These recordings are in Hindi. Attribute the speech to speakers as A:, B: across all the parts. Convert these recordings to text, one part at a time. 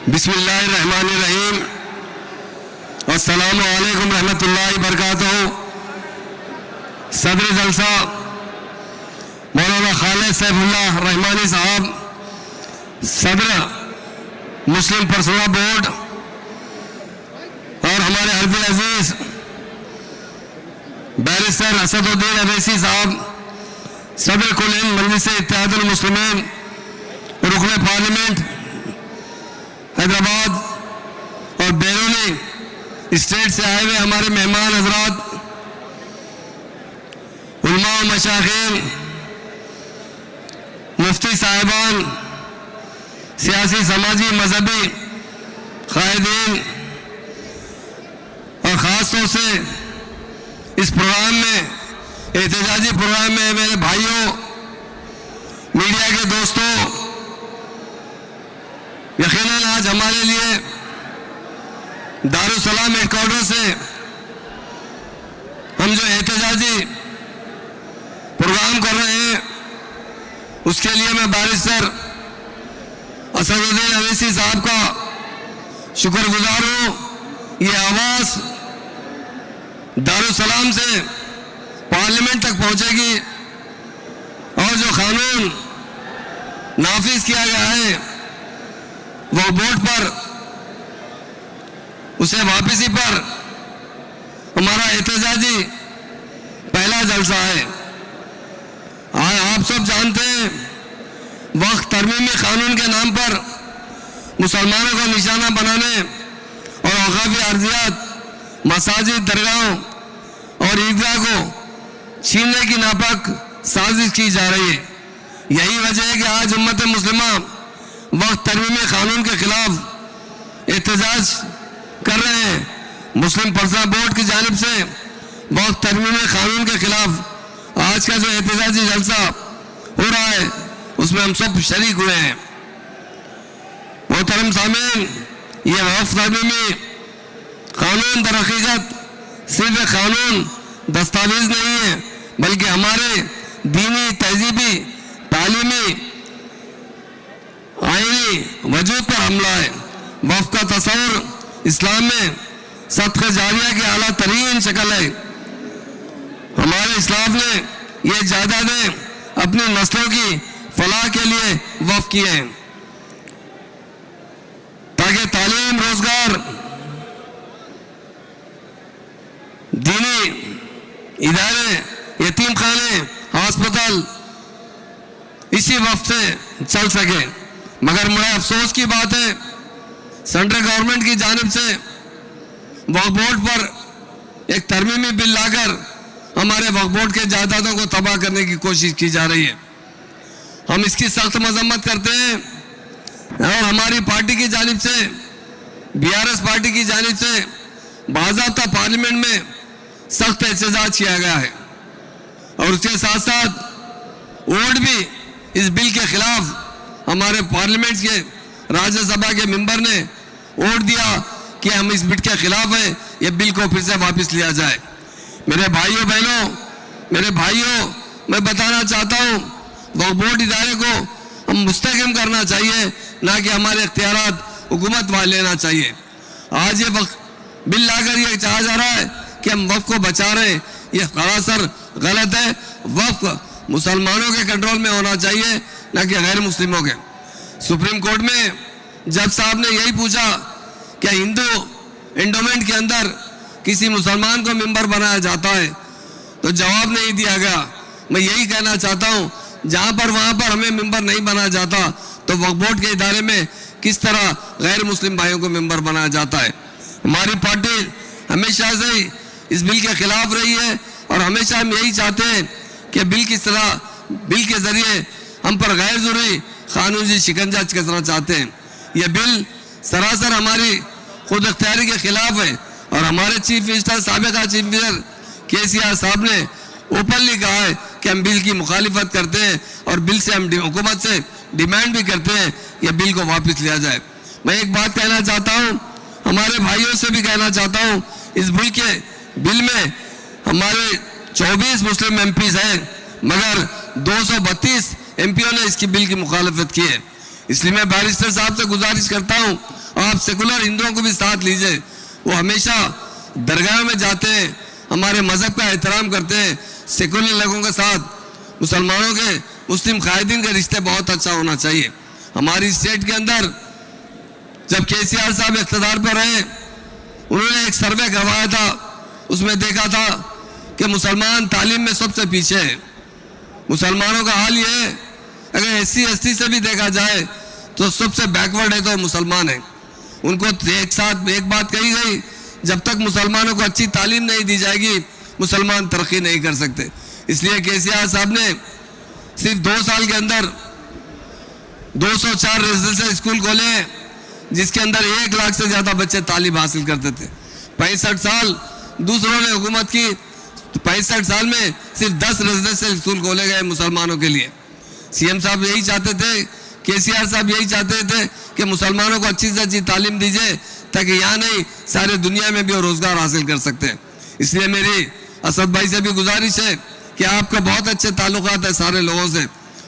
A: बिस्मिल्लाहिर्रहमानिर्रहीम। अस्सलामु अलैकुम रहमतुल्लाहि बरकातहू। सदर जलसा मौलाना खालिद सैफुल्लाह रहमानी साहब, सदर मुस्लिम पर्सनल बोर्ड, और हमारे हर्फिल अजीज बैरिस्टर असदुद्दीन अवैसी साहब, सदर कुल हिंद मजलिस इत्तेहादुल मुस्लिमीन, रुकन पार्लियामेंट हैदराबाद और बैरूनी स्टेट से आए हुए हमारे मेहमान हजरात, उलमा व मशाइखीन, मुफ्ती साहिबान, सियासी समाजी मजहबी कायदीन, और ख़ास तौर से इस प्रोग्राम में, एहतजाजी प्रोग्राम में मेरे भाइयों, मीडिया के दोस्तों, यकीनन आज हमारे लिए दारुसलाम हेडक्वार्टर से हम जो एहतजाजी प्रोग्राम कर रहे हैं उसके लिए मैं बैरिस्टर असदुद्दीन अवैसी साहब का शुक्रगुजार हूँ। ये आवाज़ दारुसलाम से पार्लियामेंट तक पहुँचेगी और जो कानून नाफिज किया गया है वो बोर्ड पर, उसे वापसी पर हमारा एहतजाजी पहला जलसा है। आप सब जानते हैं वक्त तरमीमी कानून के नाम पर मुसलमानों को निशाना बनाने और औकाफी अर्जियात, मसाजिद, दरगाहों और ईदगाह को छीनने की नापाक साजिश की जा रही है। यही वजह है कि आज उम्मत मुस्लिमा वक्त तरमीमी कानून के खिलाफ एहतजाज कर रहे हैं। मुस्लिम पर्सनल बोर्ड की जानिब से वक्त तरमीमी कानून के खिलाफ आज का जो एहतजाजी जलसा हो रहा है उसमें हम सब शरीक हुए हैं। मोहतरम सामीन, ये वक्त तरमीमी कानून दर हकीकत सिर्फ कानून दस्तावेज नहीं है, बल्कि हमारे दीनी, तहजीबी, तालीमी, आईनी वजूद पर हमला है। वक्फ का तस्वुर इस्लाम में सदक़े जारिया की आला तरीन शक्ल है। हमारे इस्लाम ने ये जायदादें अपनी नस्लों की फलाह के लिए वक्फ किए हैं ताकि तालीम, रोजगार, दीनी इदारे, यतीम खाने, अस्पताल इसी वक्त से चल सके। मगर बड़ा अफसोस की बात है, सेंट्रल गवर्नमेंट की जानिब से वक्फ बोर्ड पर एक तरमीमी बिल लाकर हमारे वक्फ बोर्ड के जायदादों को तबाह करने की कोशिश की जा रही है। हम इसकी सख्त मजम्मत करते हैं और हमारी पार्टी की जानिब से, BRS पार्टी की जानिब से बाज़ाब्ता पार्लियामेंट में सख्त एहतजाज किया गया है और उसके साथ साथ वोट भी इस बिल के खिलाफ हमारे पार्लियामेंट के राज्यसभा के मेंबर ने वोट दिया कि हम इस बिल के खिलाफ है, ये बिल को फिर से वापस लिया जाए। मेरे भाइयों बहनों, मैं बताना चाहता हूँ वक्फ बोर्ड इदारे को हम मुस्तहकम करना चाहिए, ना कि हमारे इख्तियारात हुकूमत वाले लेना चाहिए। आज ये वक्फ बिल लाकर ये चाहा जा रहा है कि हम वक्फ को बचा रहे हैं, ये सरासर गलत है। वक्फ मुसलमानों के कंट्रोल में होना चाहिए, ना कि गैर मुस्लिमों के। सुप्रीम कोर्ट में जज साहब ने यही पूछा क्या हिंदू एंडोमेंट के अंदर किसी मुसलमान को मेंबर बनाया जाता है, तो जवाब नहीं दिया गया। मैं यही कहना चाहता हूँ, जहाँ पर वहाँ पर हमें मेंबर नहीं बनाया जाता तो वक्फ बोर्ड के इदारे में किस तरह गैर मुस्लिम भाइयों को मेंबर बनाया जाता है। हमारी पार्टी हमेशा से ही इस बिल के खिलाफ रही है और हमेशा हम यही चाहते हैं कि बिल के जरिए हम पर गैर जरूरी कानूनी शिकंजा कसना चाहते हैं। यह बिल सरासर हमारी खुद अख्तियारी के खिलाफ है और हमारे चीफ मिनिस्टर, साबिका चीफ मिनिस्टर KCR साहब ने ओपनली कहा है कि हम बिल की मुखालिफत करते हैं और बिल से हम हुकूमत से डिमांड भी करते हैं यह बिल को वापस लिया जाए। मैं एक बात कहना चाहता हूँ, हमारे भाइयों से भी कहना चाहता हूँ, इस बिल में हमारे 24 मुस्लिम MPs हैं, मगर 232 MPओं ने इसकी बिल की मुखालफत की है। इसलिए मैं बैरिस्टर साहब से गुजारिश करता हूँ आप सेकुलर हिंदुओं को भी साथ लीजिए। वो हमेशा दरगाह में जाते हैं, हमारे मजहब का एहतराम करते हैं। सेकुलर लोगों के साथ मुसलमानों के, मुस्लिम कायदीन के रिश्ते बहुत अच्छा होना चाहिए। हमारी स्टेट के अंदर जब केसीआर साहब इख्तिदार पर रहे, उन्होंने एक सर्वे करवाया था, उसमें देखा था कि मुसलमान तालीम में सबसे पीछे है। मुसलमानों का हाल ये है, अगर SC ST से भी देखा जाए तो सबसे बैकवर्ड है तो मुसलमान है। उनको एक साथ एक बात कही गई, जब तक मुसलमानों को अच्छी तालीम नहीं दी जाएगी मुसलमान तरक्की नहीं कर सकते। इसलिए केसीआर साहब ने सिर्फ 2 साल के अंदर 204 रेजिडेंशियल स्कूल खोले, जिसके अंदर 1 लाख से ज्यादा बच्चे तालीम हासिल करते थे। 65 साल दूसरों ने हुकूमत की, तो 65 साल में सिर्फ 10 रेजिडेंशियल स्कूल खोले गए मुसलमानों के लिए। CM साहब यही चाहते थे, केसीआर साहब यही चाहते थे कि मुसलमानों को अच्छी से अच्छी तालीम दीजिए, ताकि यहाँ नहीं सारे दुनिया में भी वो रोजगार हासिल कर सकते हैं। इसलिए मेरी असद भाई से भी गुजारिश है कि आपका बहुत अच्छे ताल्लुकात है सारे लोगों से,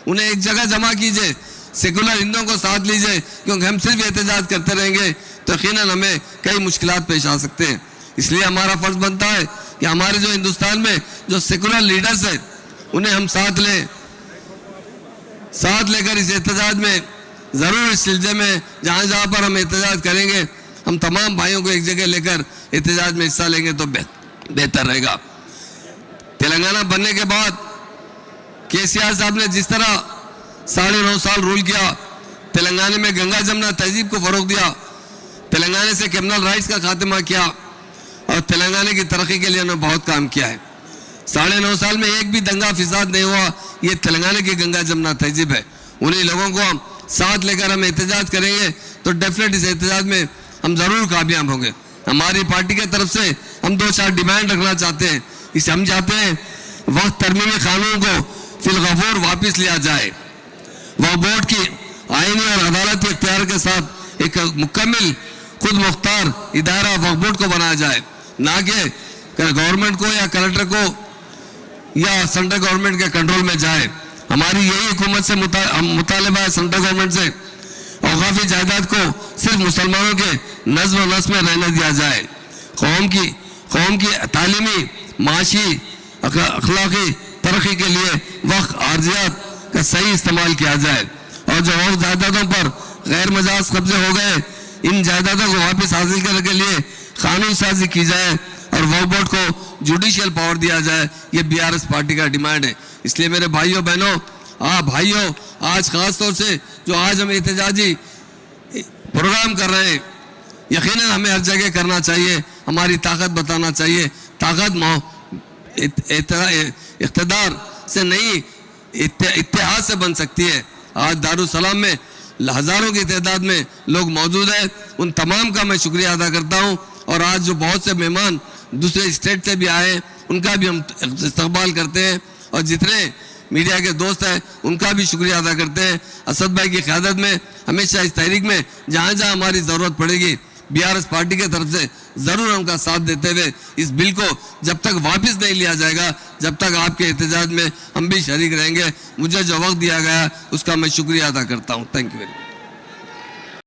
A: उन्हें एक जगह जमा कीजिए, सेकुलर हिंदुओं को साथ लीजिए, क्योंकि हम सिर्फ एहतजाज करते रहेंगे तो यकीनन हमें कई मुश्किलात पेश आ सकते हैं। इसलिए हमारा फर्ज बनता है कि हमारे जो हिंदुस्तान में जो सेकुलर लीडर्स हैं उन्हें हम साथ लेकर इस एहतजाज में ज़रूर, इस सिलसिले में जहाँ जहाँ पर हम एहतजाज करेंगे, हम तमाम भाइयों को एक जगह लेकर एहतजाज में हिस्सा लेंगे तो बेहतर रहेगा। तेलंगाना बनने के बाद केसीआर साहब ने जिस तरह 9.5 साल रूल किया, तेलंगाना में गंगा जमुना तहजीब को फरोग दिया, तेलंगाना से कम्युनल राइट्स का खात्मा किया और तेलंगाना की तरक्की के लिए उन्होंने बहुत काम किया है। 9.5 साल में एक भी दंगा फिसाद नहीं हुआ। ये तेलंगाना की गंगा जमुना तहजीब है। उन्हीं लोगों को हम साथ लेकर हम एहतजाज करेंगे तो डेफिनेट इस एहतजाज में हम जरूर कामयाब होंगे। हमारी पार्टी की तरफ से हम 2-4 डिमांड रखना चाहते हैं। इसे हम चाहते हैं वक्त तरमीमी कानून को फिलगफूर वापस लिया जाए, वह बोर्ड की आईनी और अदालती इख्तियार के साथ एक मुकम्मल खुद मुख्तार इदारा वक्फ बोर्ड को बनाया जाए, ना कि गवर्नमेंट को या कलेक्टर को या सेंट्रल गवर्नमेंट के कंट्रोल में जाए। हमारी यही हुकूमत से मुतालिबा है सेंट्रल गवर्नमेंट से, औकाफी जायदाद को सिर्फ मुसलमानों के नज़्म व नस्म में रहने दिया जाए। कौम की तालीमी, माशी, अखलाकी तरक्की के लिए वक्त आर्जियात का सही इस्तेमाल किया जाए और जो वक्त जायदादों पर गैर मजाज कब्जे हो गए, इन जायदादों को वापस हासिल करने के लिए कानून साजी की जाए और वक्फ बोर्ड को जुडिशियल पावर दिया जाए। ये BRS पार्टी का डिमांड है। इसलिए मेरे भाइयों बहनों, आज खास तौर से जो आज हम एहतजाजी प्रोग्राम कर रहे हैं, यकीनन हमें हर जगह करना चाहिए, हमारी ताकत बताना चाहिए। ताकत इख्तिदार से नहीं, इत्तेहाद से बन सकती है। आज दारुसलाम में हज़ारों की तादाद में लोग मौजूद हैं, उन तमाम का मैं शुक्रिया अदा करता हूँ। और आज जो बहुत से मेहमान दूसरे स्टेट से भी आए, उनका भी हम इस्तकबाल करते हैं और जितने मीडिया के दोस्त हैं उनका भी शुक्रिया अदा करते हैं। असद भाई की क़यादत में हमेशा इस तहरीक में जहाँ जहाँ हमारी ज़रूरत पड़ेगी BRS पार्टी की तरफ से ज़रूर उनका साथ देते हुए इस बिल को जब तक वापस नहीं लिया जाएगा, जब तक आपके एहतजाज में हम भी शरीक रहेंगे। मुझे जो वक्त दिया गया उसका मैं शुक्रिया अदा करता हूँ। Thank you very much.